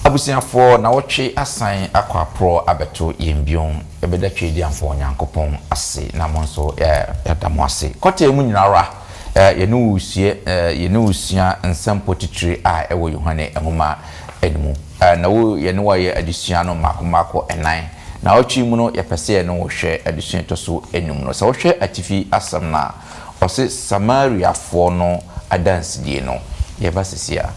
abusiafo na woche asan akwa pro abeto yembion ebeda twedi amfo nyankopon ase na monso yadamo ase kote mu nyinara yenu usia nsampo titiri a ewo Yohane enhoma enimu na wo yenu waye adisua no makomako enan na ochi mu no yepese no hwe adisua toso enum no so hwe atifi asam na ose Samaria fo no adanse die no yebasisia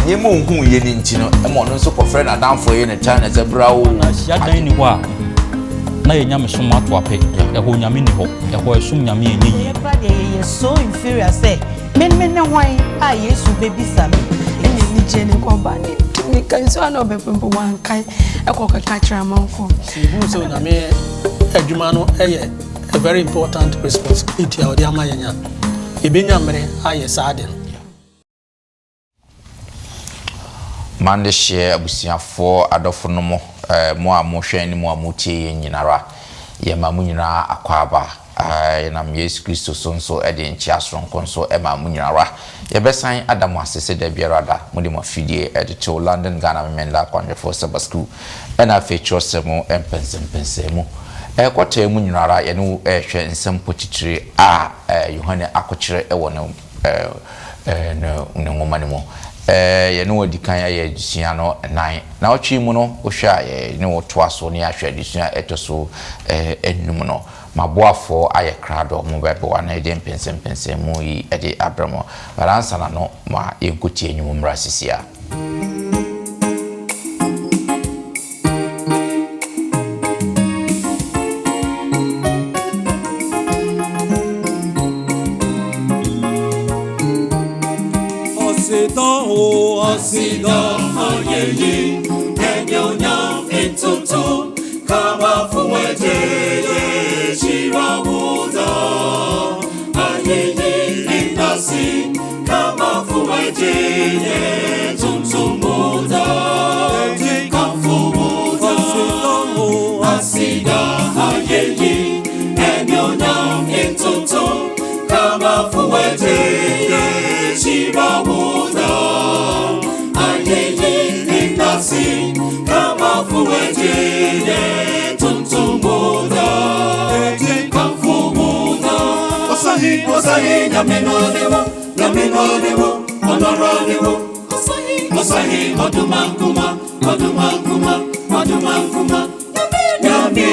Nyemo hu ye ni ntino e mo no so ko friend adamfo ye ne China zebra wo na sia dan ni ho a na ye nyame som ato ape e ho nyame ni ho e ho esum nyame ye nyi e ba de ye so inferior say men ne hwan a Yesu baby sam ene ni jeni ko ba ni kan so na obepempo wan kai e ko ka kira manfo sibu so nyame adwuma no eye a very important responsibility a odi amayanya ebenya mere aye saade mande share abusiafo adofo no mo a mo hwe ni mo a mo tie nyinara ye ma mo nyina akwaba na Yesu Kristo so ede nchi asronko so e ma mo nyinara ye besan adamu asese da biarada mo de mo fidie ede to London Ghana memenda kwanwe for Sabbath school na feature semo empensempensemu kwata mu nyinara ye no hwe nsampo titire a Yohane akokyere e wo no no ngoma ne mo ye no dikan ya adisua no nan na otwi mu no ohwa ye ne woto aso ne ahwa adisua etoso enum no maboafo aye krado mo bebe wa na ede mpensempense mu yi ede abramo balansa na no ma yenkuti enyum mrasisia Asida ayeyi enyonya entonto kama fuwete shirawuda ayeyi inasi kama fuwete tuntumuda kafuda asida ayeyi enyonya entonto kama fuwete shirawuda kama fuwete tuntumuda kamfumuda osahi nyamenonemo onoronemo osahi odumankuma nyame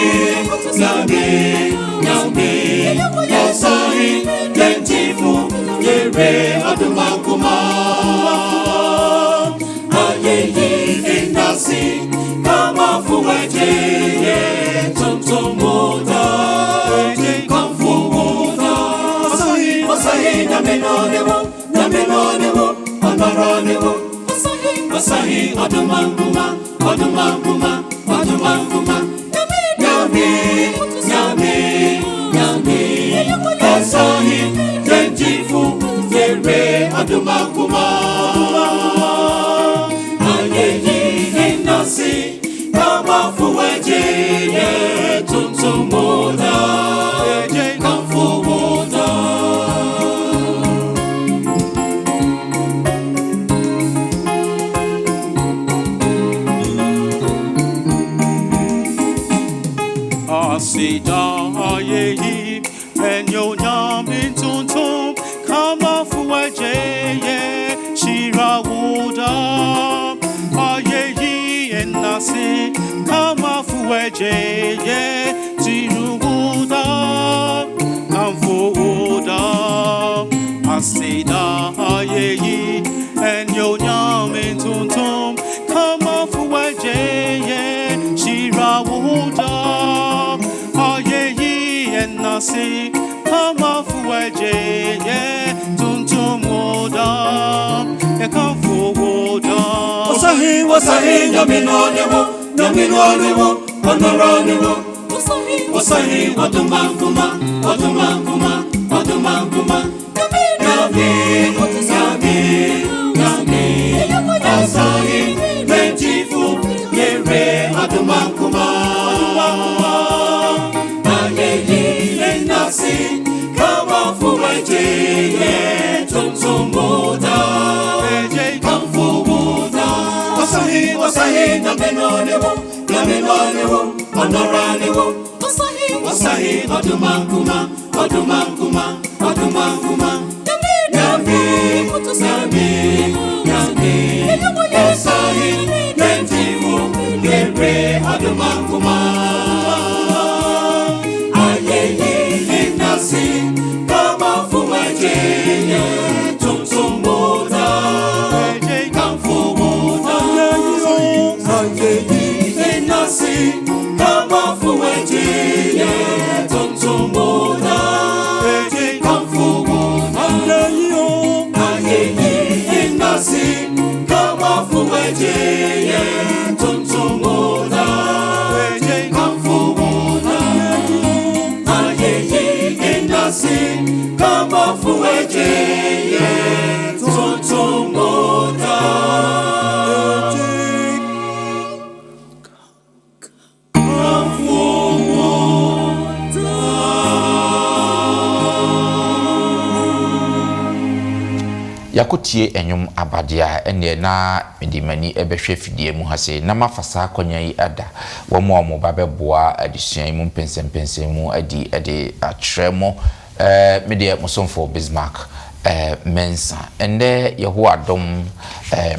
osahi lentifu yere odumankuma kama fuwete tuntumuda kamfumuda osahi nyamenonemo onoronemo osahi odumankuma nyame osahi tenjifu yere odumankuma kama fuwete tuntumuda kamfumuda asida ayeyi enyonya mintuntum wasahi nyaminonewo onoranewo wasahi odumanguma Yami wasahi menjifu yere odumanguma Ayeyi enasi kama fuweje tuntumuda kamfubuda wasahi nyaminonewo onoranewo wasahi odumanguma Yami wasahi menjifu yere odumanguma Ayeyi enasi kama fuweje tuntumuda kamfubuda Ayeyi enasi kama fuweje tuntumuda kamfubuda Ayeyi enasi kama fuweje tuntumuda kamfubuda Ayeyi enasi kama fuweje tuntumuda yakotie enyum abadia ene na medimani ebehwe fidie mu hase na mafasa akonya yi ada wo mo babeboa adisuan mu mpensempensem mu adi ade atremo media musomfo Bismarck mensa ende yeho adom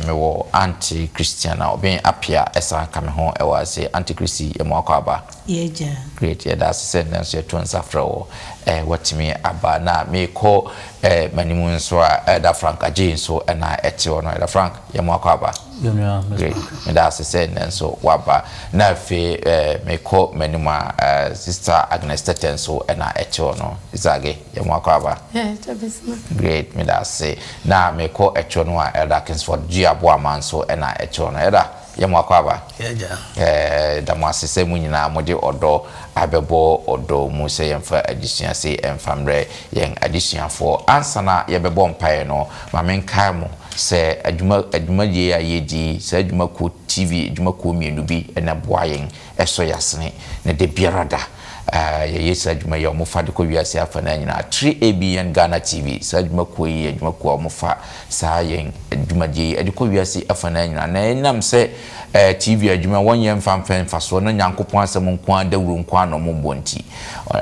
mewo anti Christiana oben apia esa ka me ho ewase anti Christy emo akaba yeja great yeah that's said na so to ansafra wo watimi aba na me ko manimu nso da Frank agye so na ete wo no da Frank emo akaba great and that's said na so waba na fe me ko manimu sister Agnes Teten so na ete wo no izage emo akaba yeah tabisma great me da say na me ko ete no Elder Kingsford Giabo amanso na ete wo no Elder yemo akwaba yeja da mo asese mu nyina mode odo abebo odo mu se yemfa adisua se emfamre yen adisuafo ansana yebebo mpae no ma menka mu se adwuma ye ayedi se adwuma ko TV adwuma ko mienu bi na boa yen eso yasene ne de biarada yesa adwuma ye omofa de ko wiase afa na nyina 3ABN Ghana TV se adwuma ko yi adwuma ko omofa sa yen adwuma je ade ko wiase afa na nyina na enam se TV adwuma wonye mfamfen faso no nyankopon asem nko adawuru nko ano mbonti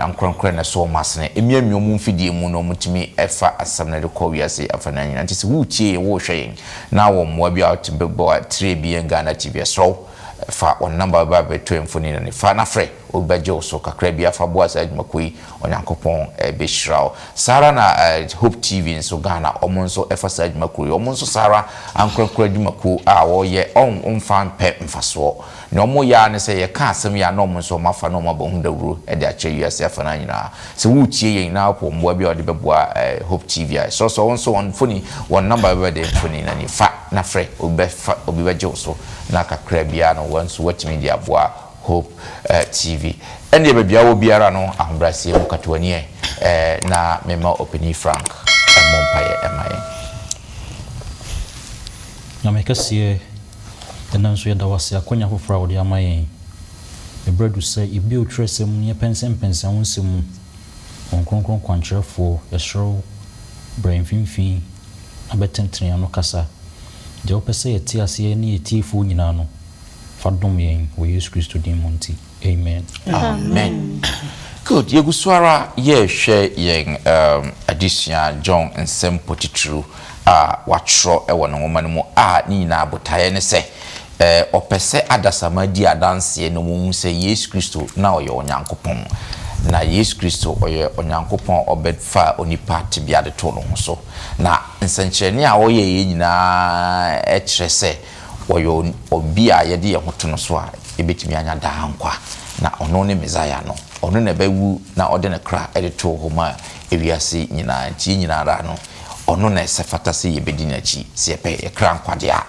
ankronkron na so masne emiamio mu mfidie mu no mutimi efa asem na de ko wiase afa na nyina ntise wutie wo hwe na wo mmoa bi out bebo 3ABN Ghana TV so fa on number ba beto emfoni na fa na frɛ obaje so kakra bia fa boa sa adwumakoi onyankopɔn be hyiraw sara na Hope TV nso Ghana omonso efa sa adwumakoi omonso sara ankrakra adwumako a wo ye onfa mpe mfaso na omo ya ne se ye ka asem ya na omonso mafa na omo bahun dawuro e de ache US afa na nyina se wutie yen na po mboa bia ode beboa Hope TV so onso on phone one number ba de phone na ni fa na frɛ obibaje so na kakra bia no wanso watimi dia boa Hope TV ende be bia wo biara no ahombrasie mu katwani na mema opini Frank mompaye emaye na mekasie ena nso yeda wase akonya fofora wo de amaye ebredu se ibi otresem ne pensem wonsem onkronkron kwankyerefo yesro brain finfin abetentene ano kasa de opese yeti ase ne yetifo nyina no fadom yen wo Yesu Kristo din monti amen amen good yegusuara ye hwe yen adisia John nsem potitru watro ewo no ngoma no mu ni na abotaye ne se opese adasama di adanse no mu se Yesu Kristo na oye onyankopon na Yesu Kristo oye onyankopon obedfa onipa tibia de to no so na nsankyerene a oye ye nyina ekyerese oyo obi a yede ye hoto no so a ebetimi anya da hankwa na ono ne Messiah no ono ne bawu na ode ne kra ede to homa ewiase nyina nti nyina ra no ono na se fata se ye bedi na chi se pe ye kra nkwade a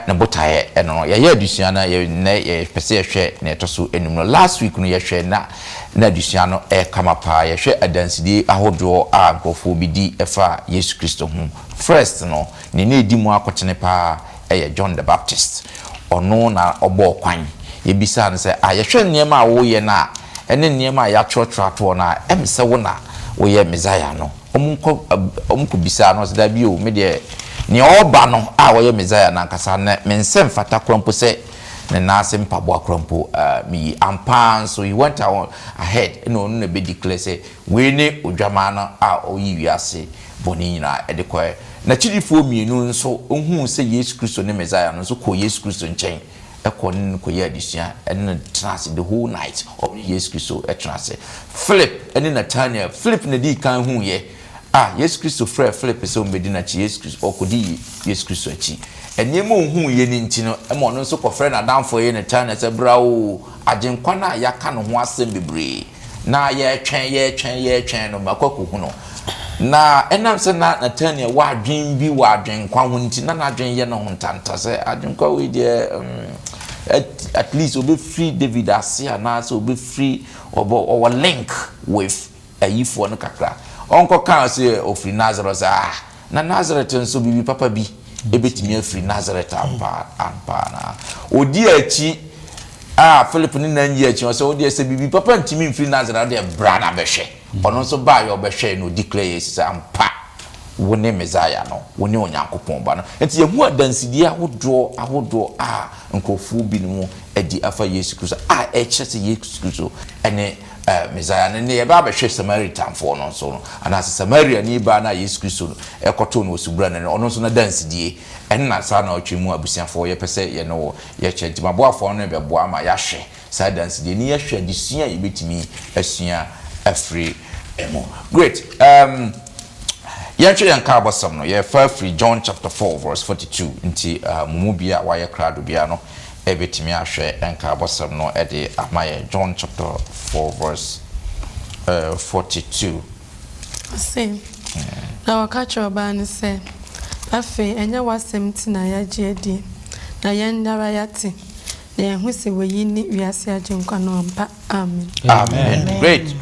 na botae eno ye adusua na ye ne ye pese ye hwe na etoso enum no last week no ye hwe na adusua no kama pa ye hwe adansidi ahodo a nkofo bi di efa Yesu Kristo hu first no ne na edi mu akotene pa John the Baptist ono na obo kwan ye bisa no se ye hwe niema a wo ye na ene niema ya trotrato na emse wo na wo ye Messiah no omko bisa no se da bi o me de ni oba no a wo ye Messiah na nkasa na mensem fata krompo se ne nase mpabo krompo mi ampan so he went ahead no no be declare say we ne odwama no a oyi wiase boni nyina edekwa na chidifo mienu nso ohun se Yesu Kristo ne Messiah no so ko Yesu Kristo nchen ekon ko ye adisia en trans the whole night of Yesu Kristo trans Philip en Nathaniel Philip ne di kan hu ye Yesu Kristo frɛ Philip se o medina chi Yesu Kristo okodi Yesu Kristo achi enemo hu ye ni ntino emo no so ko frɛ na danfo ye Nathaniel se brawo agenkwa na ya ka no ho asem bebre na ye twɛn no makoko hu no na enam se na Nathaniel wa adwen bi wa adwen kwa ho nti na adwen ye no ho ntanta se adwen kwa we de at least obe free David asia na so obe free or link with ayifo no kakra onko kan se ofri Nazareth na Nazareth nso bibi papa bi ebetimi afri Nazareth ampa na odi achi Philip ni nanyi achi so odi ese bibi papa ntimi mfri Nazareth de bra na behwe ono nso ba yo behwe no declare yes ampa woni Messiah no woni onyankopon ba no enti ye hu adansidi ahodo nkofu bi no edi afa Yesu Kristo echese Yesu Kristo ene Messiah ne ye ba behwe Samaritan for no so no ana Samaria ni ba na Yesu Kristo ekoto no osubra ne ono nso na dansidi enna sa na otwemu abusiafo ye pese ye no ye chenti maboafo no be boa ma ya hwe sa dansidi ni ye hwe disua ye betimi asua afri emo great Yanche yanka abosam no ye free John chapter 4 verse 42 nti mumu bia wa ye krado bia no ebetimi ahwe yanka abosam no ede amaye John chapter 4 verse 42 say na wakacho ba ni se afi enya wasem ti na ya jedi na yendara yati na ehu se woyi ni wiase agenkwa no ampa amen Great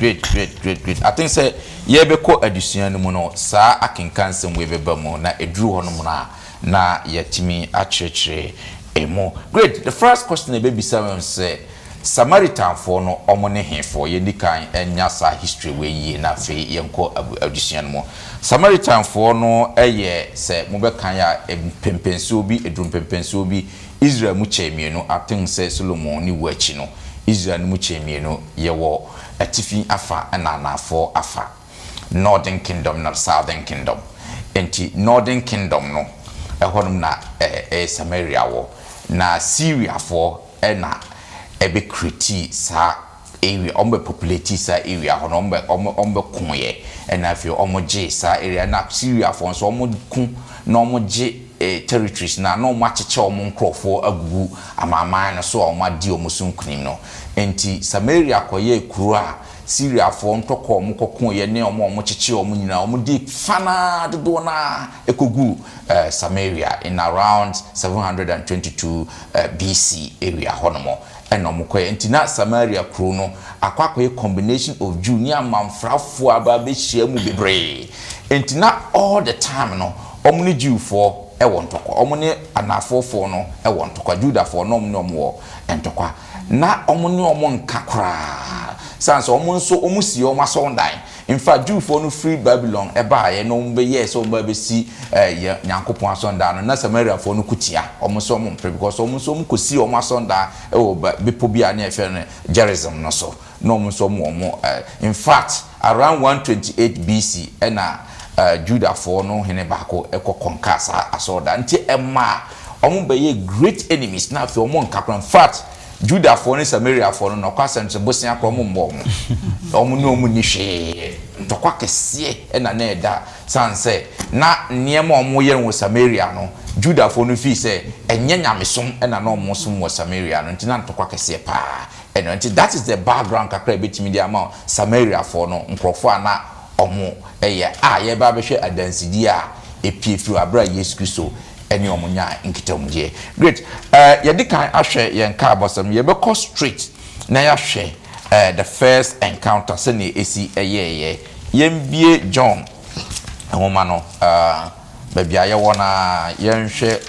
I think say ye be ko adusua no mu no saa akenkansem we beba mu na eduru ho no mu na yatimi akyekere emo great the first question be bisa say Samaritan for no omo ne hefo ye ndikan enya sa history we yi na fe yenko adusua no mu Samaritan for no eye se mo be kan ya pempenso bi edrum pempenso bi Israel mu chemienu I think say Solomon ni wachi no Israel mu chemienu ye wo atifi afa na anafo afa Northern Kingdom na Southern Kingdom enti Northern Kingdom no ehonum na Samaria wo na Syria for na ebe kriti sa area ombe populate sa area hono ombe kunye na afi omoje sa area na Syria for so omku na omoje territories na omo acheche omo nkrofo agugu amama na so omo adi omo sunkunim no enti Samaria koye kuru a Syria for ntoko omo kokon ye ne omo cheche omo nyina omo di fana dodo na ekogu Samaria in around 722 BC area honomo enomkoye ntina Samaria kru no akwakoye combination of Jew ni amamfrafo aba be hia mu bebre ntina all the time no omo ni Jew for ewontoko omo ni anafofo no ewontoko Judah for no omo entokwa na omo ni omo nkakra sans omo nso omo si omo asondan in fact Jew for no free Babylon eba ye no mbe yes omo be si nyankopon asondan na Samaria for no kutia omo so omo mpre because omo so omo kosi omo asondan bepo bia na efe no Jerusalem no so no omo so omo in fact around 128 BC na Judah for no hene bako ekokonkasa asondan nti emma omo be ye great enemies na fe omo nkakra in fact Judah for ni Samaria for no kwasem se bosia kwa mo omo no omo ni hwe ntokwa kese na na eda sanse na niema omo ye wo Samaria no Judah for no fi se enye nyamesom na na omo som wo Samaria no ntina ntokwa kese pa eno nti that is the background kakra betimi dia ma Samaria for no nkrofo ana omo eye a ye ba behwe adansidi a epie firi abra Yesu Kristo ene omunya nkitamudie. Great. Ye di kan ahwe ye nka abosam ye be call straight na ya hwe the first encounter se ne esi eye yembie John nwoma no baby aye wona yenhwe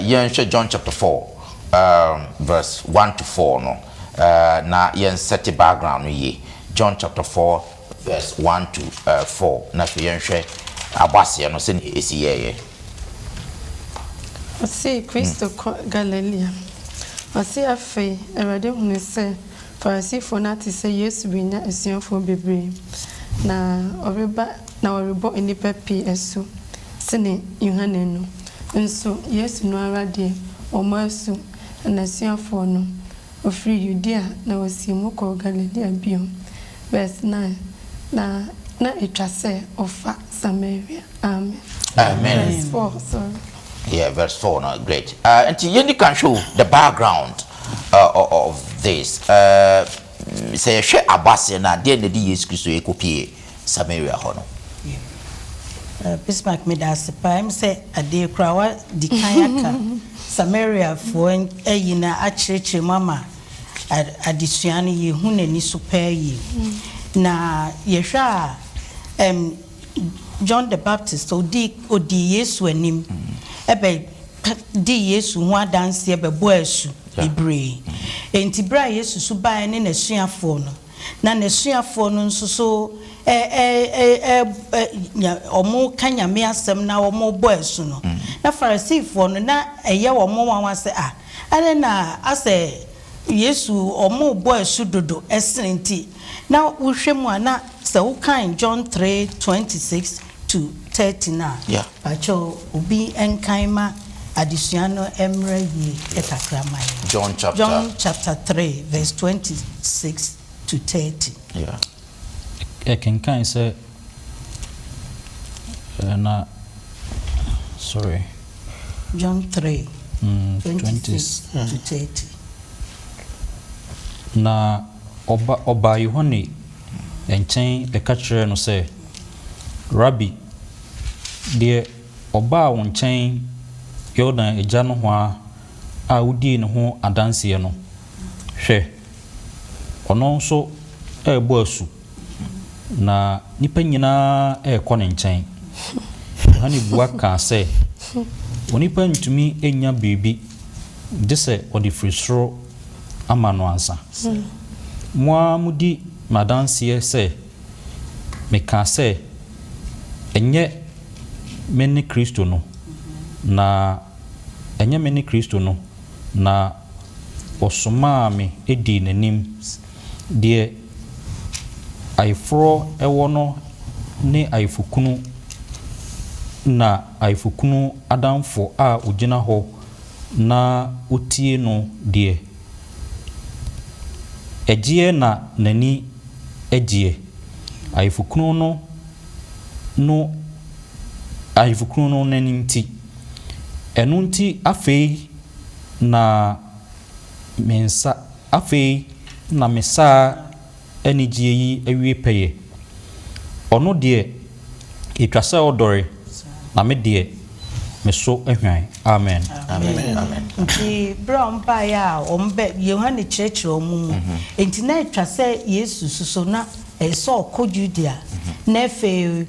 yenhwe John chapter 4 verse 1 to 4 no na yen set the background ye John chapter 4 verse 1 to 4 na so yenhwe abase no se ne esi ye Ose Kristo Galilea. Ose afe erade hunu se Farisifo na te se Yesu binya asuafo bebre na orebo enipa pi esu sene Yohane no nso Yesu no ara de omo asu na asuafo no ofri Judea na wasimu ko Galilea bio verse 9 na etwase ofa Samaria. Amen. Verse 4, sorry. Yeah, verse 4, no, great. And you can show the background of this. Say, share Abbas na the end of the years, Christo Ekopie, Samaria Hono. Bismarck made us a pime say a dear crower, the Kayaka, Samaria for a yina at church, mamma, at the Siani, ye hune ni super ye. Na Yesha, John the Baptist, Odi Yesu and him. Ebe di Yesu ho adanse ebe bo asu ibre enti bra Yesu su ba ne na suafo no na suafo no nso so omo kanyame asem na omo bo asu no na Farisifo no na eye omo wanwa se ade na ase Yesu omo bo asu dodo esenti na wo hwemu ana se wo kan John 3:26 to 39. Yeah. Pacho ubi enkaima adisuano emre ye etakramai. John chapter 3 verse 26 to 30. Yeah. Kenkan say na sorry. John 3 26 to 30. Na oba Yohane enchen ekachire no say Rabbi de oba wonchen Yordan eja no ho a udi ne ho adanse no hwe ono nso ebo asu na nipa nyina ekọ ne nchen hani bua ka se onipa ntumi enya bebi de se odi frisro ama no ansa mo amudi madanse se meka se enye meni Kristo no na enye meni Kristo no na osoma me edi nanim de aifro ewo no ne aifukunu na aifukunu adamfo a ogina ho na otie no de egie na nani egie aifukunu no aifukunu no nani nti enu nti afei na mensa afei na mesa enigie yi awie peye ono de etwasa odore na me de meso ahwan. Amen. Amen. Amen. Nti brown ba ya ombe Yohane church omumu enti na etwasa Yesu suso na eso ko Judea na fe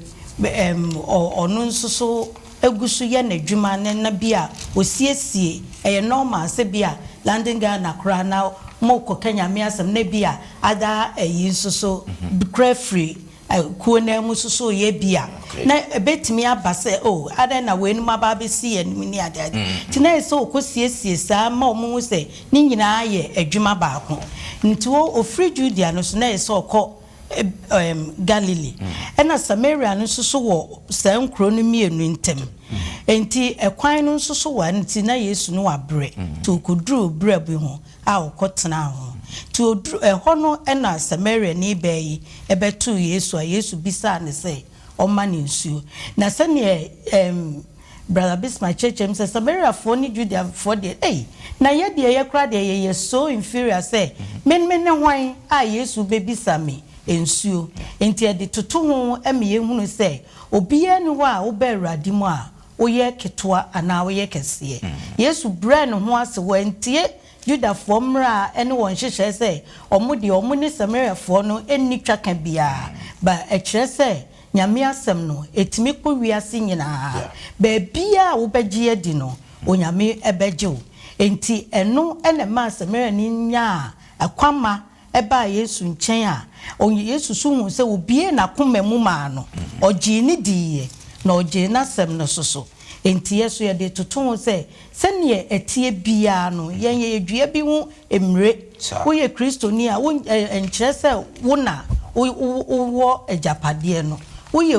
ono nsuso egusu ye na dwuma na bia osiesie normal se bia landing na kra na moko Kenya me asem na bia ada nsuso kra free kuo na mu suso ye bia na betimi abase ada na we nu maba be si enum ni ade ti na eso okosiesie sa ma omu se ni nyina ye adwuma baako nti ofri Judea no so na eso okọ Galilee ena Samaria no so wo sankro no mienu ntem enti ekwan no so wa nti na Yesu no wabre to kodru bre bi ho a okotena ho to odru ho no ena Samaria ni bayi ebetu Yesu a Yesu bisa ne se oma ne nsuo na se ne brother Bismarck church say Samaria for ni Judea for the na ye de ye kra de ye so inferior say men ne hwan a Yesu bebi sami ensuo enti e de toto ho eme ye hunu say obiye ni ho a wo be Awurade mu a wo ye ketoa ana wo ye kese Yesu bre ne ho ase wo entie Juda formra ene won hyehyɛ sɛ ɔmo de ɔmo ne Samaria fo no enni twaka bia ba ɛkyerɛ sɛ nyame asɛm no etimi kɔ wiase nyinaa ba bia wo begye adi no onyame ebegye wo enti ɛno ene ma Samaria ni nya akwama ɛba Yesu nkyɛn a onye Yesu so hu sɛ obie na koma mu ma no ɔgye ni diye na ɔgye na asɛm no soso enti Yesu ye de toton se sene etie bia no yen ye dua bi hu emre wo ye Kristoni a wo enkyere se wo na wo ejapade no wo ye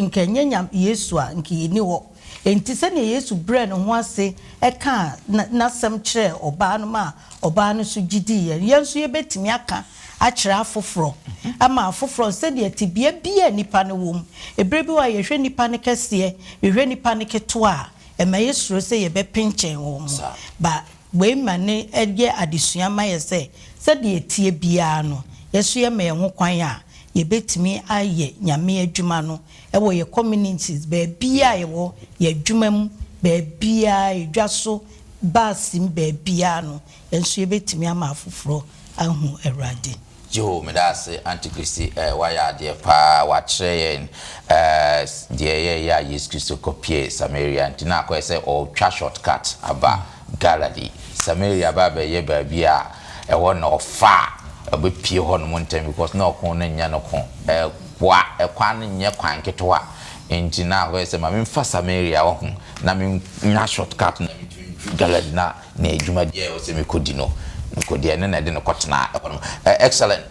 nkanyanya Yesu a nkiyeni wo enti sene Yesu bre no ho ase eka na sem kire oba no ma oba no so gidi ye nso ye betimi aka achira afoforo ama afoforo se de tibia bia nipa ne wom ebrebi wa ye hwe nipa ne kese ye hwe nipa ne keto a ema Yesu se ye be pinchen wom ba we mane ege adesua ma ye se de tie bia no Yesu ye me ho kwan a ye betimi aye nyame adwuma no e wo ye communities ba bia ye wo ye adwuma mu ba bia edwaso basim ba bia no enso ye betimi ama afoforo ahu Awurade Yo, me da se antikrisi waya de pa wa kire de ya Yesu Kristo kopie Samaria ntina ko se o twa shortcut aba Galilee Samaria ba be ye ba bia e wo na ofa obe pie ho no montem because na okon na nya no kon kwa kwan nye kwan ketwa ntina ko se ma me fa Samaria wo na me nya shortcut na Galilee na ejuma de o se me kodi no kodi ene na de no kotena excellent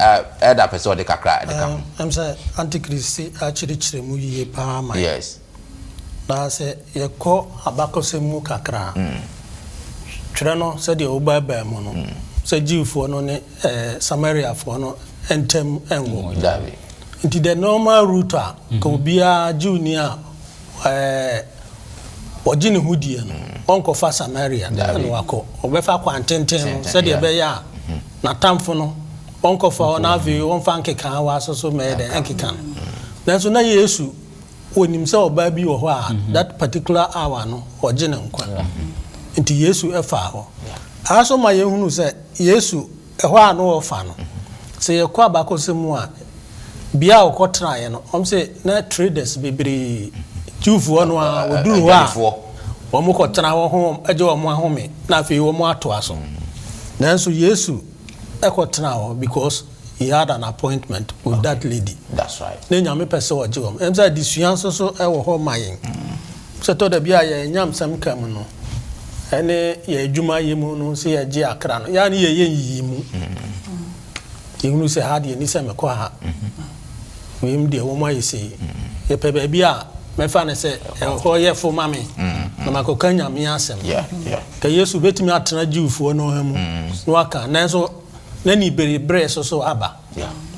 elder person de kakra de kam I'm say antichrist achirichire mu yiye pa ma yes na se ye ko abakose mu kakra twere no se de obaba mu no se jiwfo no ne Samaria fo no entem enwo dawe nti the normal route a ko bia junior ojini hudie no onko fa Samaria no wako obefa kwantenten se de be ya na tamfo no onko fa na afi on fa nkeka wa so me de nkeka nanso na Yesu onim se oba bi wo ho a that particular hour no ojine nkwa nti Yesu efa ho aso ma yehunu se Yesu eho a no ofa no se yekwa abakosemu a bia okotra ye no omse na traders bebre Jufu no a oduru ho a omo ko tena wo ho eje omo ahome na afi wo mo ato aso nanso Yesu ekotena ho because he had an appointment with that lady. That's right. Ne nyame pese wo je wo emza disuan so e wo ho mayen se to da bia ye nyam sam kam no ene ye adwuma ye mu no se ye je akra no ya ne ye yi mu yehunu se ha de ni se mekọ ha wem de wo mo ayese ye pe ba bia me fa ne se ho ye fo mame na makoka nyame asem ka Yesu betimi atena jiwfo no ha mu no aka nanso na ni bere so aba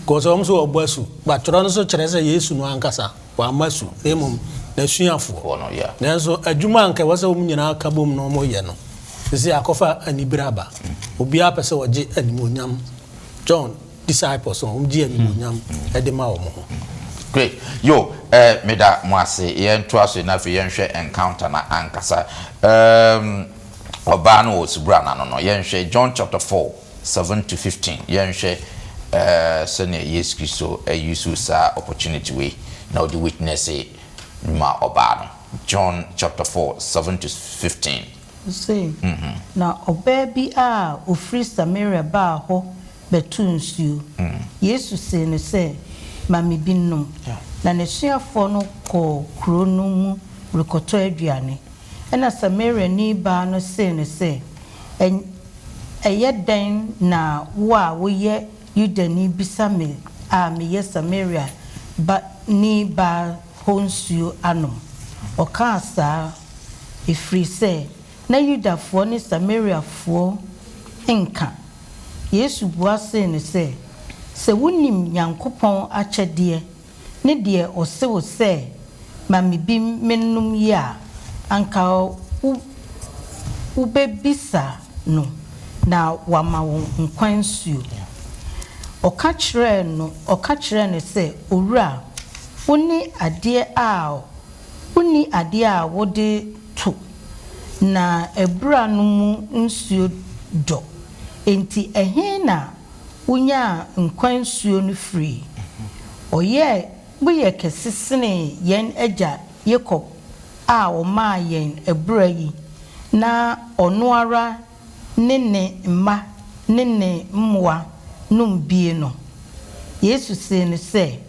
ko so so obasu ba toro no so kire se Yesu no ankasa wa masu emum na suafo no nanso adwuma anka wasa wo nyina aka bom no mo ye no se akofa anibere aba obi apese oje animonyam John disciples on ji animonyam edema wo mo. Great. Yo, meda mwase yen twaso na fe yen hwe encounter na ankasa. Oba no osubra na no yen hwe John chapter 4 7 to 15. Yen hwe sene Yesu Kristo use sa opportunity we now the witness ma oba no. John chapter 4 7 to 15. Say. Na oba bi a ofri Samaria ba ho betunsu. Yesu say ne say mami binum na nesuafo no ko kro no mu rekoto aduane ena Samaria ni ba no se ne se eye den na wo ye Yudani bisame a me ye Samaria ba ni ba honsuo anom oka sa efri se na Yudafo ni Samariafo enka Yesu bua se ne se wonim Yankopon akyɛdeɛ ne deɛ ɔsewo sɛ mami bi menum yi a anka ubebisa no na wama nkwan suo oka kyerɛ no sɛ owura woni ade a wode to na ebra no mu nsuo dɔ enti ɛhe na wonya nkwan suo no free boye kesesene yen agya Jacob a ɔma yen ebra yi na ɔno ara ne mma ne mmoa num bie no Yesu sɛ ne sɛ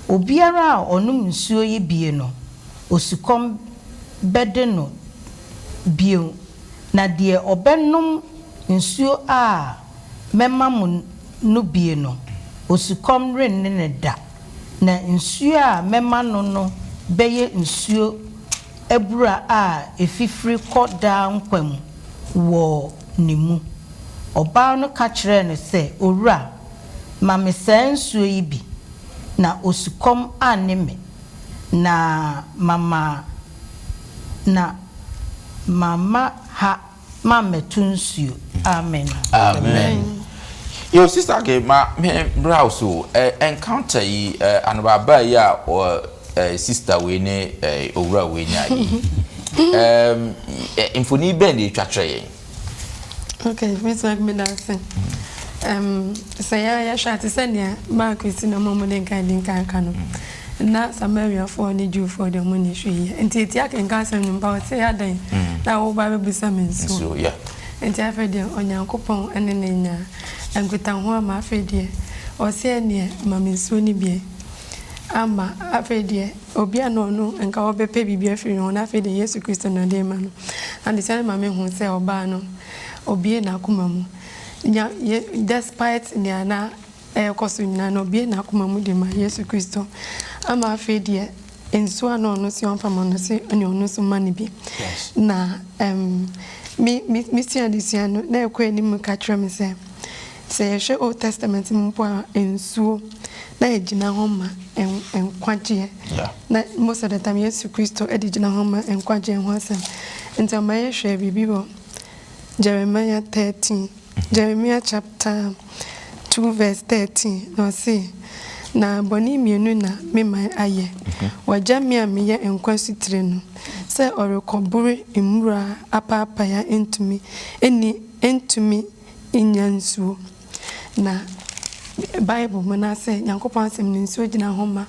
obiara a ɔnum nsuo yi bie no osukom bɛde no bio na deɛ ɔbɛnum nsuo a mɛma mu no bie no osukom renne ne da na nsuo a mɛma no bɛyɛ nsuo ebura a efifiri kɔ daa nkwam wɔ ne mu ɔbaa no ka kyerɛ no sɛ owura ma me saa nsuo yi bi na osukom aneme na mama ha metu nsuo amen. Your sister gave my browse encounter yi anobaba ya or sister we ne owura we nya yi infoni bend e twatwe yen. Okay, Miss Magmedancing. Say ya shati senya ba kwisi na momo den kan kanu. Na Samaria for ni Jew for the money hwe. Enti etia kan asem nimba o say adan. Na wo ba bebusa men so. Yeah. Enti afede onyankopon ene ne nya. Ankuta ho ama afede. O say ne mamensuo ni bie. Ama afede obi ano no enka obepe bibia firi ho na afede Yesu Kristo na de ma no. And the same mame hu say oba no obie na akoma mu nya despite nya na ekoso nya na obie na akoma mu de ma Yesu Kristo ama afede enso ano no si onfa mo no si ani ono so mani bi na mi si adisia no na ekwa ni mu ka kyerɛ me sɛ yɛhwɛ Old Testament mu po ensuo na ejina ho ma enkwagye na most of the time Yesu Kristo edijina ho ma enkwagye ho asɛm nti ma yɛhwɛ bibi bo Jeremiah 13 Jeremiah chapter 2 verse 13 no say na boni mienu na mema aye wagya me a meye enkwa sitire no sɛ orekɔbore imura apapa ya entumi inyansuo na Bible mana sɛ Nyankopɔn asɛm ne nsuo gina ho ma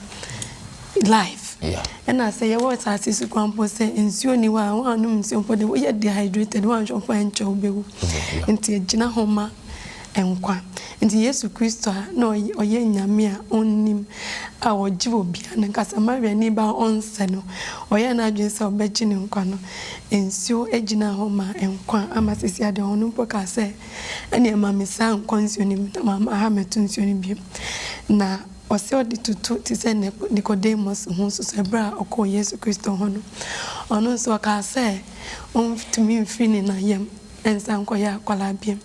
life and I say what I see so kwampo say nsuo ni wa anum nsuo mpo de we dehydrated one shop encho bewu nti gina ho ma enkwa nti Yesu Kristo na oye nyame a onnim a oji obi na Samaria ni ba onse no oye na adwen se obeji ne nkwa no nsuo egina ho ma enkwa amasisi ade onu mpo ka se ene ma misa nkwa nsuo ni ma ha metu nsuo ni bi na ose odi tutu ti se Nicodemus hu so sebra okọ Yesu Kristo ho no ono so ka se on tumi mfini na yem ensa nkọ ya kwala biem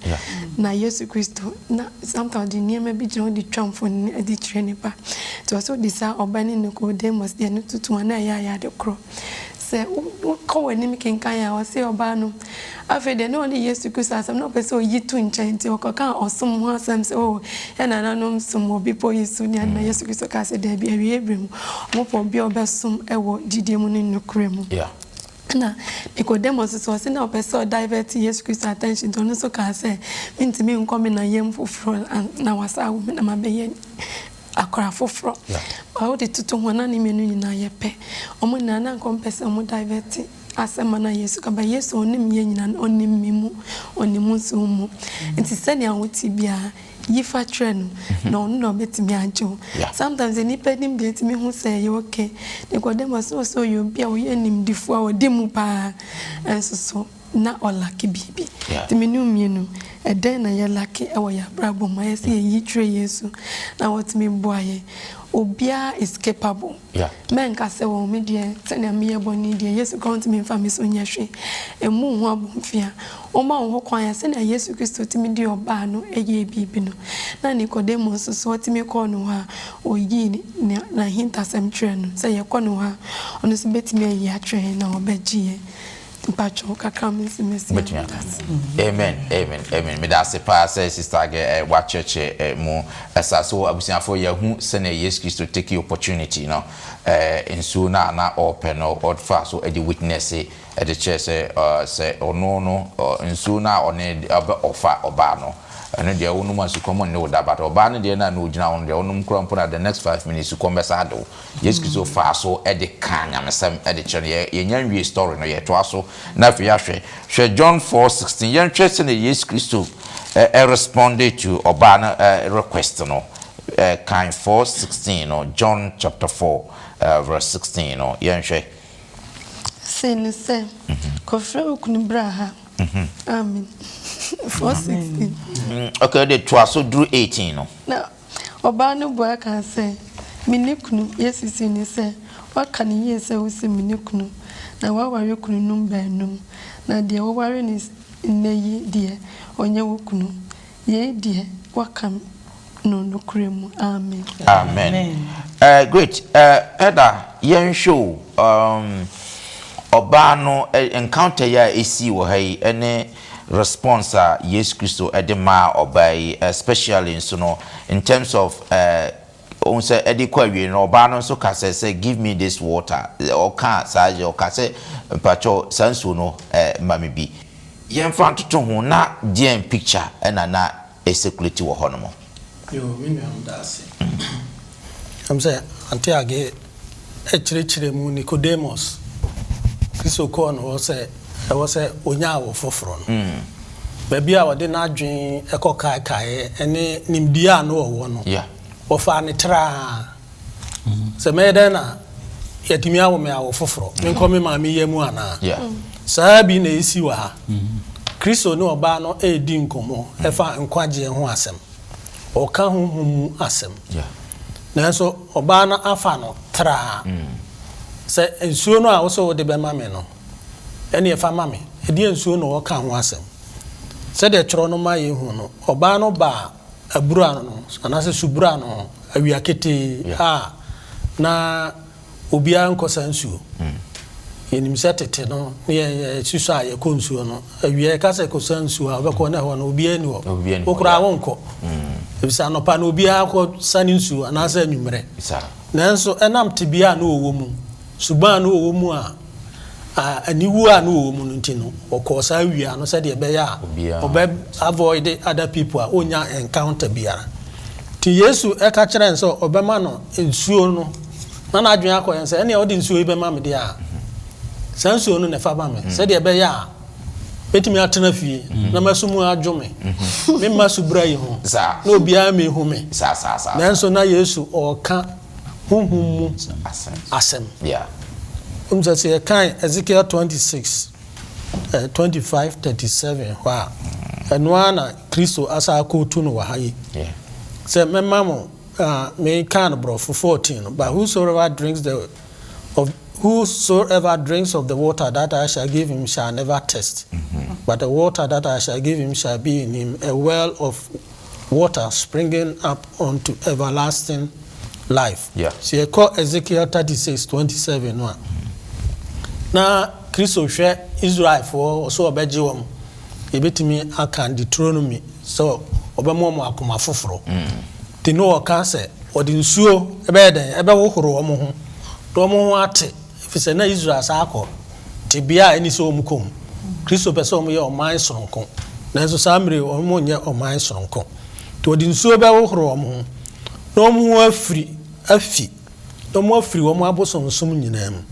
na Yesu Kristo na sometimes the name be jino di twamfo ni edi kyerɛ nipa to so di sa obani Nicodemus de no tutu na ya de kro se ko wani mi kenkan ya o se oba no afede no ni Yesu Kristo asem no pese o yitu nkyɛn ti o kan osom ho asem se o ya na nanom som obi po Yesu ni na Yesu Kristo ka se da bi awie ebrem mo po bi obesom ewo didie mu ni nokure mu na Nicodemus so say na person divert Yesu Christ attention to no so ka say ntimi nkomi na yem foforo na wasa wo na mabeye akora foforo ba wo de tutu ho na ni menu nyina ye pe omo na na nkom person omo divert asema na Yesu ka ba Yesu onim ye nyina onim mimu onim nso mu nti se ne awoti bia yifa trend no no betimi anjo sometimes any pedim betimi hu say you okay Nicodemus so you bia wo yenim difu a odimu pa enso so na olaki bibi timinu mienu eden na ye laki e wo ya brabo ma ye say yi tre Yesu na wotimi boaye obia is capable. Yeah. Men ka se wo me de tena me yeboni de Yesu count me fa me so nyahwe emu ho abomfia o ma wo kwan ya se na Yesu Kristo timi de oba no eye bibi no na Nicodemus so timi ko no ha oyi na hintasem tire no se ye ko no ha ono so betimi ayi atwe na obagie Pacho kakamisi mesi. Amen. Me da se pa say sister ge wa church mu asaso abusiafo ye hu se na Yesu Kristo take opportunity no ensu na open no odfa so e witness e the church say ono ensu na one ofa oba no eno de wonu masu common no da but oba no de na no gina on de onum krampo na the next 5 minutes conversa do Yesu Kristo fa so e de kan nyamesam e de chere ye nyanwie story no ye to aso na fi ahwe John 4:16 yen twese na Yesu Kristo responded to oba no request no kind 4:16 no John chapter 4 verse 16 no yen hwe sin se kofre okunibra ha amen 4:16 okay the twaso drew 18 no na oba no boa kan se minikunu Yesu si ni se waka ni yese wosi minikunu na waware kunu num banum na de waware ni neyi de onye wokunu ye de waka no nukremu amen. Great Eda yen show oba no encounter ya esi wo hai ene response Yesu Kristo edema obai especially in terms of on say edikwa wi no oba no so ka say give me this water o ka saje o ka say pacho sansu no mami bi yen fa toto ho na DM picture na security wo hono mo yo me am dase am say anti age chire mu Nicodemus Kristo ko no wo say onya wo foforo no baby a wode na adwen ekokai ene nimdia no wo no yeah wo fa ne tra se mede na yatimi awo me awo foforo me nko me ma me yemu ana yeah sabi na esi wa ha Kristo no oba no edi nkomo efa nkwaje ho asem o ka ho mu asem yeah na so oba na afa no tra se ensuo no a wo so wo de be ma me no ene efa ma me edi ensuo no wo ka ho asem se de choro no ma ye hu no oba no ba abura no anase subura no awia kete na obia nkosa nsuo yenim setete no ye susu a ye konsuo no awia ka se kosa nsuo a obekọ na ho no obia ni ho okura wonko ebisa no pa no obia ko sani nsuo anase anwumre nanso enam tibia na owo mu suban na owo mu a aniwu a na owo mu ntino okosa awia no se de be ya obe avoid other people onya encounter biara ti Yesu eka kire nso obema no nsuo no na adwen akoyen se ene odi nsuo ibe ma me de a sansuo no ne fa ba me se de be ya betimi atena fie na masumu adwome me masubra yi ho na obia me hu me nanso na Yesu oka huhumu asem yeah say kan Ezekiel 26 25:37 wa enwana Kristo asa ko tunu wa hayi yeah say memamo me kan bro for 14 but whosoever drinks of the water that I shall give him shall never thirst but the water that I shall give him shall be in him a well of water springing up unto everlasting life. Yeah. So you call Ezekiel 36:27 one. Na Kristo hwe Israel for so obeje wom ebetimi aka Deuteronomy so obemo akoma foforo ti no oka se odi nsuo ebeden ebe wohoro omo ho do omo ho ate fise na Israel sa akọ ti bia eni so omukom Kristo pese omo ye oman soronko na so samre omo nye oman soronko to odi nsuo be wohoro omo ho no omo ho afi no mo afiri omo abosonsom nyinam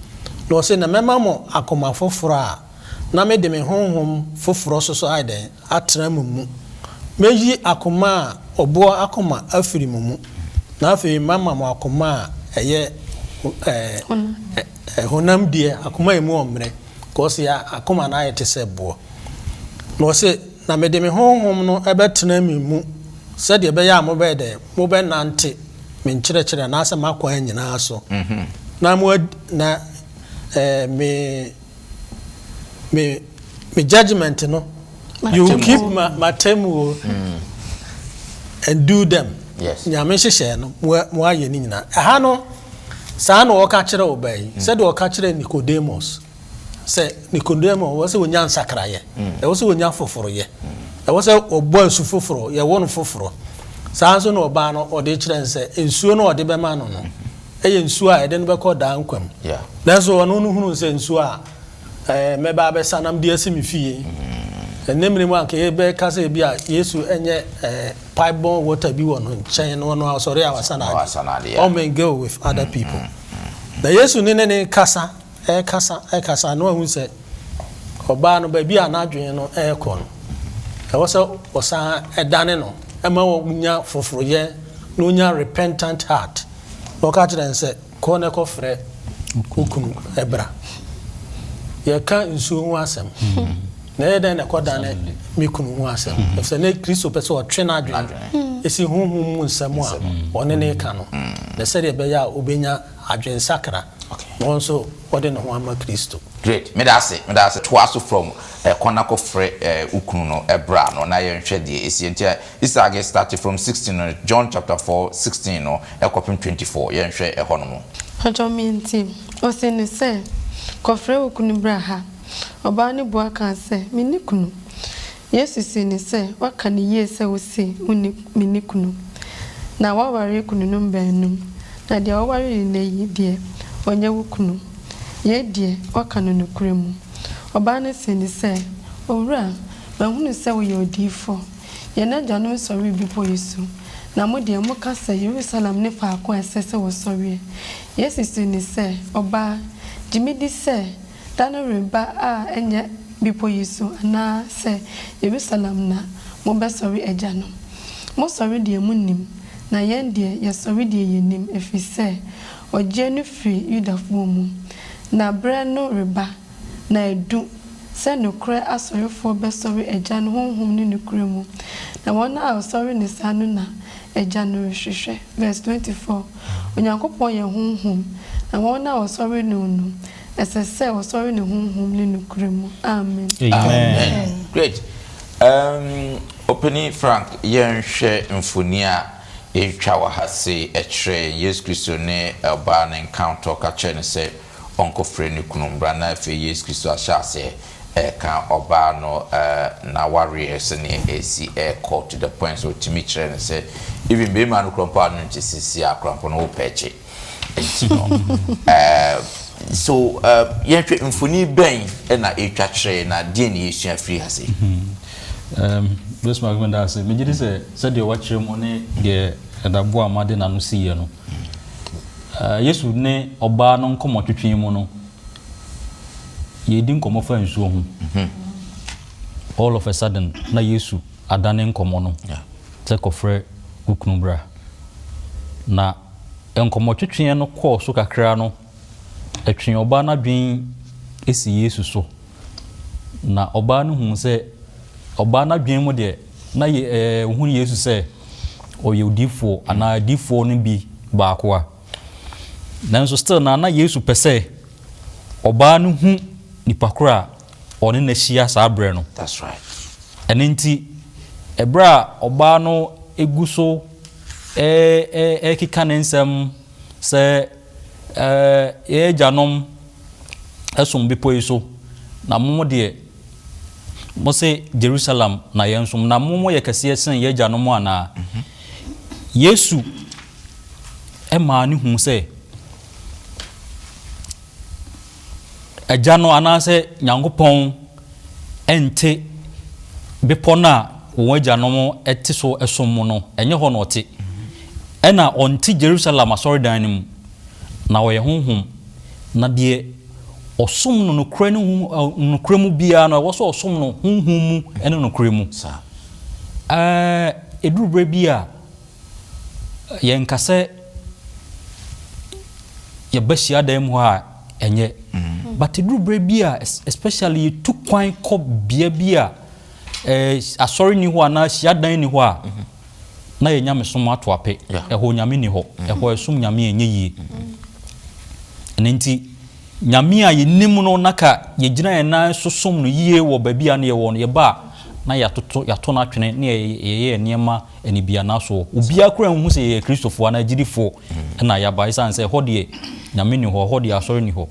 no se na mema mo akoma foforo a na me de me honhom foforo so aiden atra mu meyi akoma obo akoma afiri mu na afi mama mo akoma eye honam die akoma emu omre ko se ya akoma na ayete se bo no se na me de me honhom no ebetena mu se de be ya mo be de mo be nante menkyerɛkyerɛ na asɛm akwan nyinaa so na mo na me judgment no you keep my term and do them. Yes. Nyame hyehyɛ no mo ayɛ ni nyina aha no saa na wɔka kyerɛ obai sɛ de wɔka kyerɛ Nicodemus sɛ Nicodemus wɔ sɛ wonya nsakraeɛ ɛwɔ sɛ wonya foforoyɛ ɛwɔ sɛ ɔbɔ nsu foforo yɛ wɔ no foforo saa nso na ɔbaa no ɔde kyerɛ sɛ nsuo no ɔde bɛma no no ɛyɛ nsuo a ɛde no bɛkɔ daa nkwam nanso ɔno no hunu sɛ nsuo a mɛba bɛsa nam de asi me fie nemre mu anka yɛbɛka sɛ bi a Yesu ɛnyɛ pipe borne water bi wɔ no nkyɛn no no sorry awasana all men go with other people na Yesu ne kasa kasa no ahu sɛ ɔbaa no baabi a n'adwene no ɛkɔ no ɛwɔ sɛ ɔsan ɛdane no ɛma wɔnya foforoyɛ na ɔnya repentant heart na ɔka kyerɛ sɛ kɔ ne kɔfrɛ okunu ɛbra yɛka nsuo ho asɛm na yɛdɛn na ɛkɔdane me kunu ho asɛm ɛfisɛ ne Kristo pɛ sɛ ɔtwe n'adwene ɛsi honhom mu nsɛm a ɔne ne ka no na sɛdeɛ ɛbɛyɛ a ɔbɛnya adwene sakra na ɔnso ɔde ne ho ama Kristo. Great. Medase to aso from konako frɛ ukunu no ebra no na yɛnhwɛ de esientia Isaac started from 16 John chapter 4 16 no ekopim 24 yɛnhwɛ ɛhɔ no mo. Hajomenti osene sɛ kɔfrɛ ukunu bra ha ɔbaa ne bua ka sɛ mini kunu Yesu si ne sɛ waka ne yie sɛ wo se mini kunu na waware kunu no mbaanum na deɛ waware ne yi deɛ onye wo kunu ye deɛ waka no nokure mu ɔbaa ne si ne sɛ owura mahunu sɛ wo yɛ odifo ye na gya no sɔre bi po Yesu na mo deɛ mo ka sɛ Jerusalem ne faako ɛsɛ sɛ wo sɔre Yesu si ne sɛ ɔbaa jimidi sɛ dano reba a enye bipo Yesu ana se Jerusalem na mo be sorry eja no mo sorry de munim na yen de ye sorry de yenim efise oje no free Yudafo mu na bre no reba na edu se no kre asorefo be sorry eja no honhom ni nokre mu na wona a sorry ne sanu na eja no hwehwe verse 24 onyankopon ye honhom na wona a sorry no ɛsɛ ɔsɔre ne honhom ne nokure mu amen. Amen. Great. Opening Frank yɛnhwɛ mfoni a ɛtwa wɔ ha se ɛkyerɛ Yesu Kristo ne ɔbaa ne encounter ka kyerɛ ne sɛ ɔnkɔfrɛ ne kunu mbra na afei Yesu Kristo ahyɛ ase ɛka ɔbaa no na warrior sɛ ne ɛsi ɛkɔ to the point so timi kyerɛ ne sɛ even bɛma no krɔmpa no nkyɛ sisi a krɔmpa no wopɛkye ɛnti no so yɛhwɛ mfoni bɛn na ɛtwa kyerɛ na deɛ ne yɛsua firi ha se bless my government as me gidi sɛ deɛ wakyerɛ mu ne deɛ ɛdabo a made na no siye no Yesu ne ɔbaa no nkɔmɔ twetwe mu no yɛdi nkɔmɔ fa nsuo ho all of a sudden na Yesu adane nkɔmɔ no sɛ kɔfrɛ ukunu bra na nkɔmɔ twetwe no kɔɔ so kakra no etwe ɔbaa na dwen esi Yesu so na ɔbaa no hu sɛ ɔbaa na dwen mu de na hu Yesu sɛ ɔyɛ odifo ana difo no bi baako a nanso still na Yesu pɛ sɛ ɔbaa no hu nipa kora ɔne na hyia saa brɛ no. That's right. ɛne nti ɛbra ɔbaa no egu so kika ne nsɛm sɛ ye janom esom bipo yiso na momo de mo se Jerusalem na yensom na momo ye kase sen ye janom ana Yesu ma ne hu se ajano ana se Nyankopon ente bipo na wo janom ete so esom mo no enye ho no te ena onti Jerusalem asori dan ni mu na wo ye honhom na de osom no nokra ne nokra mu bia na wo so osom no honhom mu ene nokra mu sa edurbre bia ye nkase ye bashia dan mu ha enye but edurbre bia especially tu kwan ko bia asori ni ho ana hia dan ni ho a na ye nyame som ato ape ɛhɔ nyame ni hɔ ɛhɔ ɛsom nyame enye yie nenti nyame a yenim no naka ye gina ye na sosom no yie wɔ baabi a ne ye wɔ no ye ba na yato na twene ne ye niema eni bia na so obi akora hu se ye kristofo na agirifo na ya ba isan se hɔ de nyame ni hɔ de asɔre ni hɔ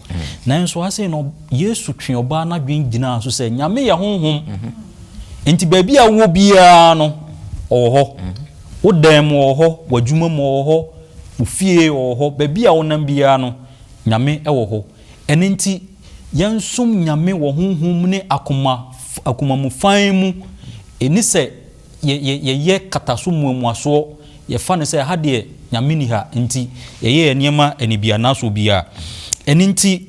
na nso ase no yesu twe oba na dwen gina so se nyame ye honhom enti baabi a wo bia no ɔwɔ hɔ wo dan mu ɔwɔ hɔ wadwuma mu ɔwɔ hɔ ofie ɔwɔ hɔ baabi a wonam bia no nyame ɛwɔ hɔ ɛne nti yɛnsom nyame wɔ honhom ne akoma mu fan mu eni sɛ ye kataso mu aso ye fa ne sɛ ha de nyame ni ha nti ye niema eni bia na so bia eni nti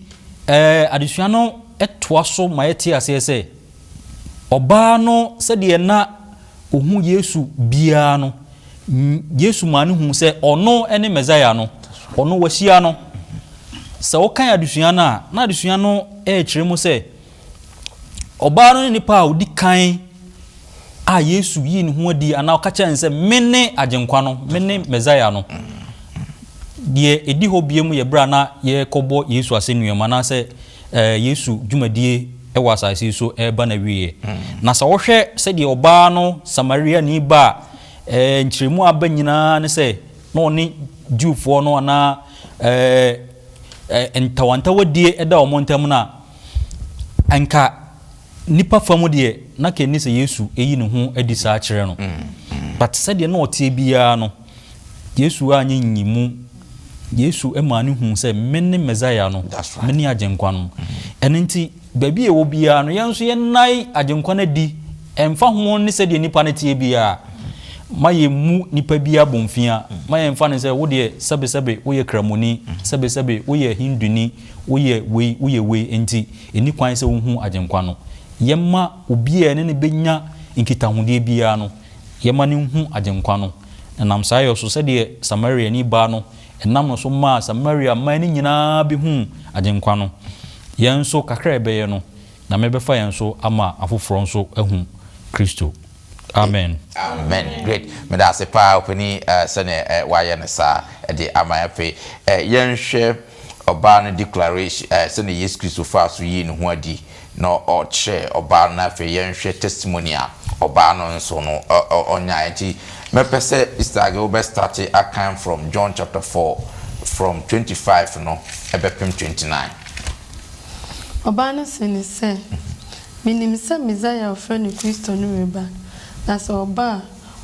adesua no etoa so ma yete ase sɛ oba no sɛ de na ohu yesu bia no yesu ma ne hu sɛ ɔno ene mezaya no ɔno wahia no sɛ wokan adesua na adesua no kyerɛ mu sɛ oba no nipa a odi kan a yesu yi ne ho adi ana ka kyerɛ sɛ mene agenkwa no mene mezaya no de edi hɔ biem ye bra na ye kɔbɔ yesu asenuama na sɛ yesu dwumadie ɛwɔ asase so ɛba na wie na sɛ wohwɛ sɛ de oba no Samaria ni ba nkyeremu aba nyinaa ne sɛ na ɔne Jewfoɔ no ana ntawantawadie ɛda ɔmo ntam na anka nipa famu de na ke ni se yesu eyi ne ho adi saa kyerɛ no but said de na otie bia no yesu anyi nyimu yesu ema ne hu se menne mezaya no menne agenkwa no ene nti baabi e wo bia no yenso ye nai agenkwa na di emfa ho ne se de nipa na tie bia maye mu nipa bia bomfia maye emfa ne se wo de sebe wo ye kramoni sebe wo ye hinduni wo ye we enti eni kwan se wo hu agenkwa no yemma obi ene ne benya nkitahode bia no yemma ne hu agenkwa no nam saa yo so se de Samaria ni ba no enam no so ma Samaria man ni nyina bi hu agenkwa no yenso kakra ebeye no na mebefa yenso ama afoforo nso ahu Kristo. Amen. Amen. Great. Me da se pa opini sene waye ne sa de amayafe yenhwe oba no declaration sene Yesu Kristo fa so yi ne ho adi no oche oba na fe yenhwe testimony a oba no nso no onya enti me pese istage we start akan from John chapter 4 from 25 no ebepem 29. Oba no sene se minim se Messiah ofre ne Kristo no reba na so oba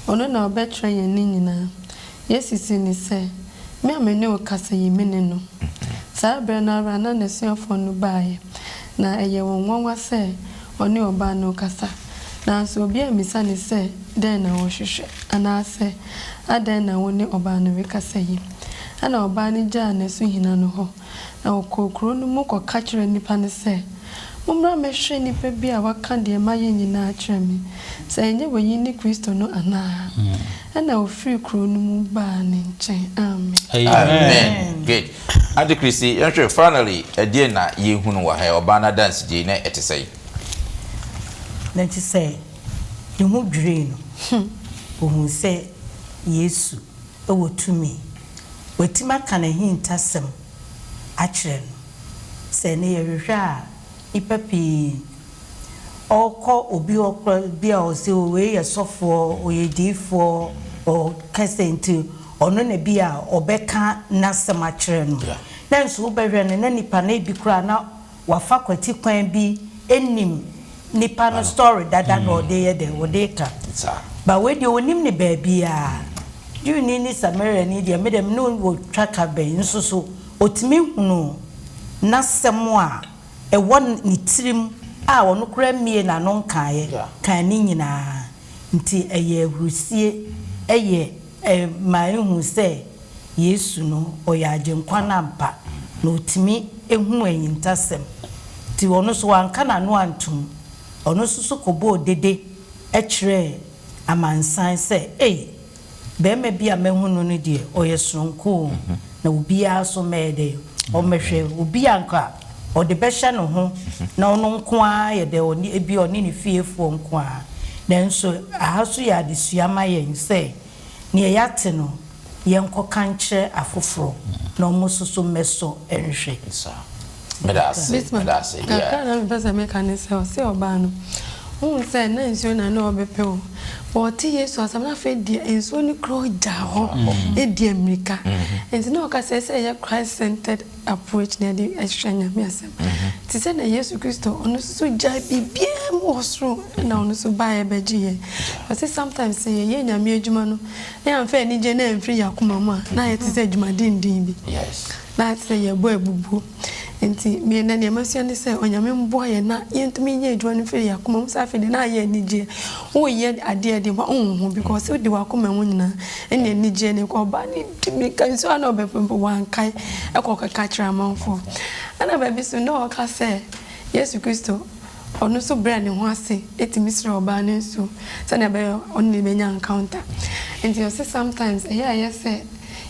ono na obetra yen ni nyina Yesu sene se me amene o kasa yimene no sa bre na ra na nesuafo no baaye na eye wonwanwa se oni oba no kasa na so obi amisa ne se den na wo hwehwe ana se aden na woni oba no we kasa yi ana oba ne gya na so hina no ho na okokro no mu koka kire nipa ne se mumra mehwe nipa bi a waka de maye nyina a kire me se enye woyi ni Kristo no ana ana ofiri kro no mu ba ne nchen. Amen. Amen. Good. Auntie Chrissy, finally edie na ye hunu wa ha oba na dance je na etesai na ti say you mu dwere no ohun say Yesu ewo tumi wetima kana hintasem a kire no se ne yehwehwe a ipapi oko obi okra bia o se we yesofo oyedifo o kasenti ono na bia obeka nasem a kire no na nso behwe ne na nipa na bi kura na wafa kwati kwan bi enim nipa no story dada no de ye de wodeka ba we de onim ne ba bia you ni Samaria ni de medem no wo twaka be nso so otimi hunu nasem a e won ni tirim a wono kura mie na no nkae kan ni nyina nti eye hurusie eye ma hu se Yesu no oyaje nkwa na mpa na otimi ehu anyintasem ti wono so wanka na no antum ono susu kobo dede ekire amansan se be me bia mehunu no de oyesronko na obi aso mede o mehwe obi anka o de behye no ho na ono nko a ye de oni ebi oni ne fiefo nko a na nso ahaso ya adesua ma yen se ne yate no yenko kanche afoforo na omususu meso enhwe medase kakra na mpesa mekanise o se oba no say na nsuo na no obepe o but Yesu asam na fe die nsuo ni kro ja ho e die America enti na ka say ye Christ centered approach na di ehwanya me asem ti say na Yesu Kristo ono so ja bibia mo so na ono so ba e begie but sometimes say ye nyame adwuma no na am fe ni je na mfiri yakoma mu na ye ti say adwuma din bi yes na say ye bo ebubu enti me na ne masua ne se onyame mbo ye na yentumi nye adwuma no firi yakoma mu sa fe de na ye nije wo ye ade ba onhu because we de wakoma mu nyina ene nije ne ko ba ni timi kan so na obepempo wan kai e ko ka katra amanfo ana ba bi so no ka se Yesu Kristo ono so bra ne ho ase etimi sira oba ne so se na be on ne benya encounter enti you say sometimes yeah say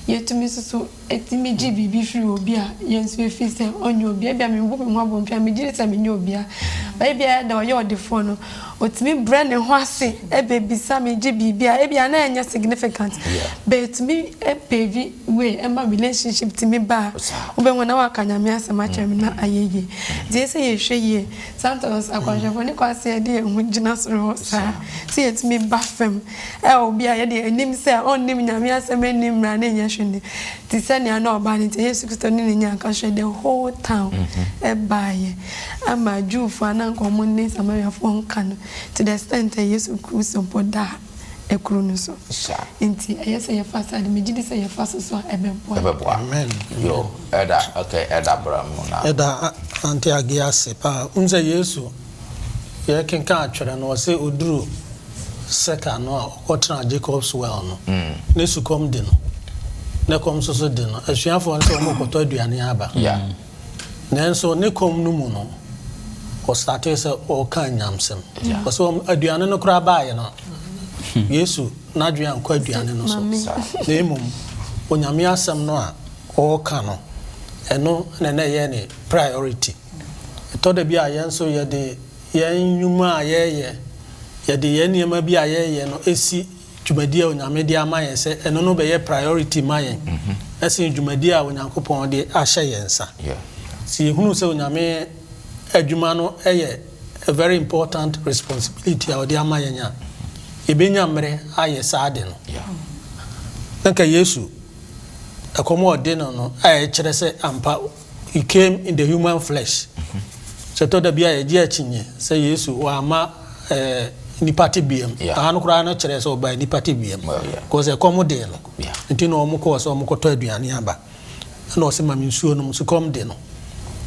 yetumi so etimi ji bibi free obi a yenso efi se onyo obi a bia me mbo me ho abontwa me gire se me nyo obi a ba bia da oye odefo no otimi brand ne ho ase ebebisa me ji bibi a bia na enya significant but me epevi we emma relationship timi ba obenwo na wakanya me asema chem na ayeye je se ye hweye sometimes akwanhwefo ne kwase ye de hu gina soro sa se yetimi ba fem obi a ye de enim se onnim nyame asema enim ra na enya hwende ti se ne na oba ni Yesu Kristo ni ne nya ka hwe the whole town ebaye ama jufu ananko ne Samaria fo nka no to the extent Yesu Kristo poda ekuru no so enti ayese ye fasa de megidi se ye fasa so ebebo amen yo eda okay eda bramuna eda anti agia sepa unze Yesu ye kenka atwere no se oduru seka no a okotra Jacob's well no ne sukom de no ne kom so de no asuafo nso mo koto aduane aba nanso ne kom no mu no o starte se o kan nyamsem so aduane no kura baaye no Yesu na aduane ko aduane no so na emum onyame asem no a o ka no eno na ye ne priority to da bia ye nso ye de ye nyuma ye de ye niema bia ye no esi dwumadie onyame de amaye se eno no be ye priority maye esi dwumadie a onyankopon de ahye yensa si hunu se onyame adwuma no eye a very important responsibility a ode amaye nya ebenya mre aye saade no nka Yesu akomo ode no aye kire se ampa he came in the human flesh so to da bia ye je achinye se Yesu wa ama nipati biem anu kura na kire se oba nipati biem because e komo de no ntino omuko so omuko to aduane aba na o se maminsuo no so kom de no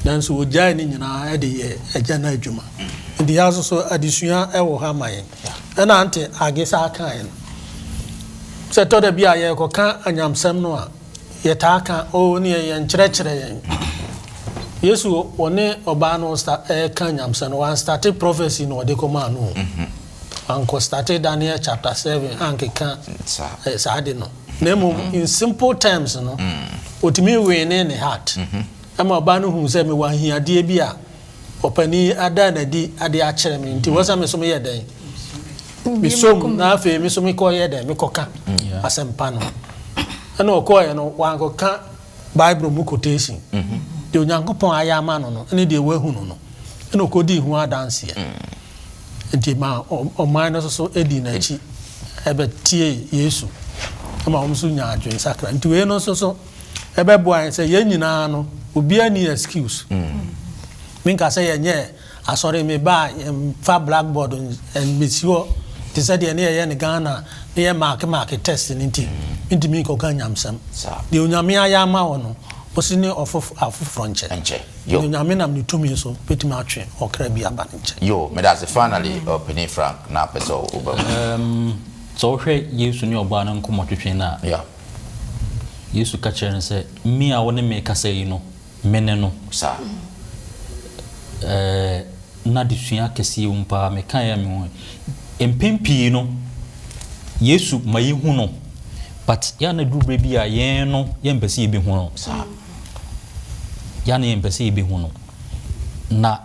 nanso ojai ni nyina e de ye agya na adwuma ndi yaso so adesua e wo ha mayen na ante agesa kan se to da bia ye ko kan anyamsam no a ye ta kan o ni ye nkyerɛkyerɛ ye Yesu one oba no kan anyamsam no one started prophecy no de koma no anko started Daniel chapter 7 anke kan saade no nemo in simple terms no otimi we ne heart ama oba no hu se me wa hiade bi a opani ada na di ade a kyerɛ me nti wosa me so me yɛ den me som na afi me so me kɔ yɛ den me kɔka asempa no ana okɔ yɛ no wankoka Bible mu quotation de onyankopɔn aya ama no no ne de wahu no no ana okodi hu adanse nti ma oman no so edi na chi ebe tie Yesu ama omsu nya adwen sakra nti we no so ebe boan se ye nyina no obi ani excuse minka say yenye asori me ba fa blackboard and mesio te said ye ne Ghana ne mark test nti mi ko kan nyamsam de onyame aya ma wo no osini afufro nche yo onyame nam ni tumi so betima atwe okra bi aba nche yo me that's finally Penny Frank na peso so hwe Yesu ni oba na nkomotwetwe na Yesu ka kyerɛ sɛ mi a wone me kasa yi no mene no sa na de sua kɛse umpa me kan ya me ho empempi no Yesu mayi hu no but ya na dubre bi a yen no ye mpɛse ye be hu no sa ya na ye mpɛse ye be hu no na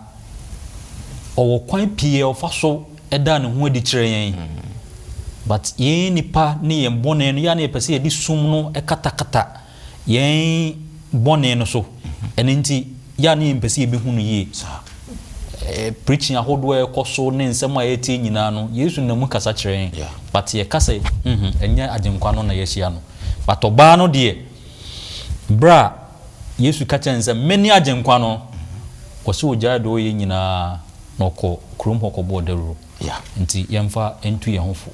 owo kwan pie ofa so ɛda ne ho adi kyerɛ yen but ye nipa ne ye bone no ya na ye pese ye di sum no katakata ye bone no so ene nti ya na ye pese ye behunu ye preaching ahodo e koso ne nsem a yeti nyina no Yesu na mu kasa kire but ye kasa enya agenkwa no na ye hia no but oba no de bra Yesu ka chen many agenkwa no koso ogya do ye nyina no ko krom hoko bodero nti yemfa entu ye hofo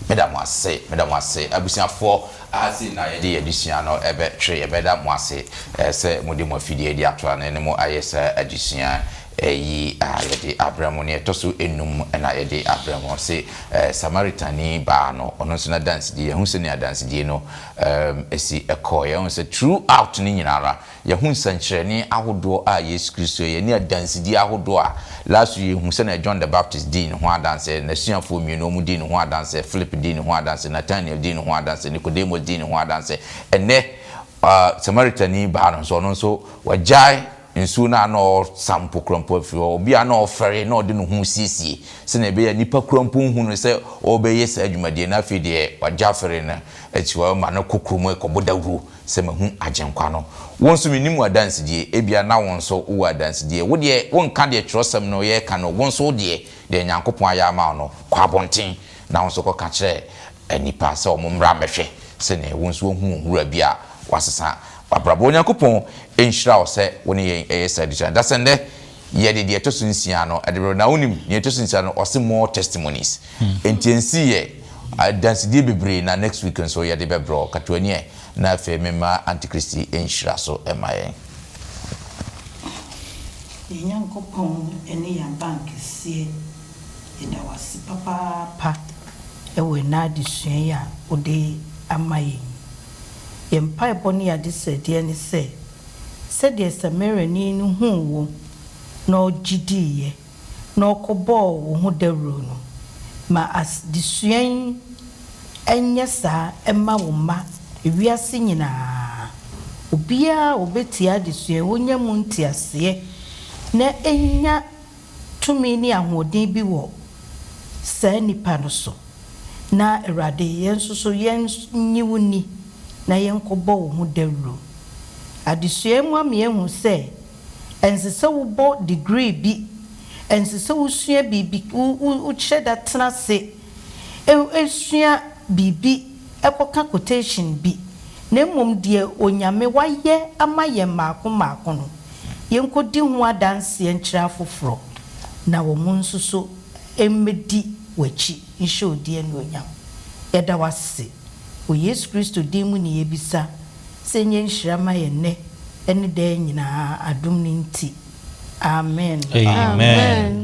Madam ase abusiafo asi na ye de adusua no ebe twe ye beda mo ase se modi mo fidie di atwa na ne mo ayesa adusua yi yede abramo ne toso enum na yede abramo se Samaritan ni ba no ono so na dance die hu se ne dance die no esi ekoye on se throughout ni nyinara ye hu nsankyere ni ahodo a Yesu Kristo ye ni dance die ahodo a last year hu se na John the Baptist din ho dance na suafo mienu mu din ho dance Philip din ho dance Nathaniel din ho dance Nicodemus din ho dance ene Samaritan ni ba no so ono so wajai nsu na no sampo krompo afiri obi a na ofere na ode no hu siesie se na ebe ya nipa krompo hu no se obeye sa adwumade na afi de wajafere na achiwa ma na kokromo ekobodawru se ma hu agenkwa no wonso menimu adanse die ebia na wonso wo adanse die wo de wonka de trosem no ye ka no wonso de nyankopon aya ma no kwa bonten na wonso ko ka kire enipa se omumra mehwe se na wonso hu hura bia wasesa abrabo nyankopon enhira o se woni ye edition da sende ye de etosu nsia no adebro na wonim ye etosu nsia no o se more testimonies entiensi ye dance die bebre na next week so ye de bebro katwani e na fe mema antichristi enhira so emaye nyankopon ene ya bank sie ida wasi papa ewe na adisua ya ode amaye yempa eboni ya disede ni se de Samaritan no hu wo na ogidiye na okobo wo hu dawro no ma as disuan enye sa emma wo ma ewiase nyina obia obetia disuan wonya mu ntiase na enya tumi ni ahoden bi wo sa nipa no so na erade yenso yen nyiwuni na yenkobo wo hu dawro adisua mu amiehu se ensese wo bo degree bi ensese wo sua bibi wo cheda tena se esua bibi ekoka quotation bi na mom de onyame waye amaye maako no yenkodi hu adanse enkyira foforo na wo mu nsuso emmedi wachi nhye odie no onyam yeda wase o Yesu Kristo dimu ni yebisa senye nhyira ma ye ne ene da nyina adom ni nti amen amen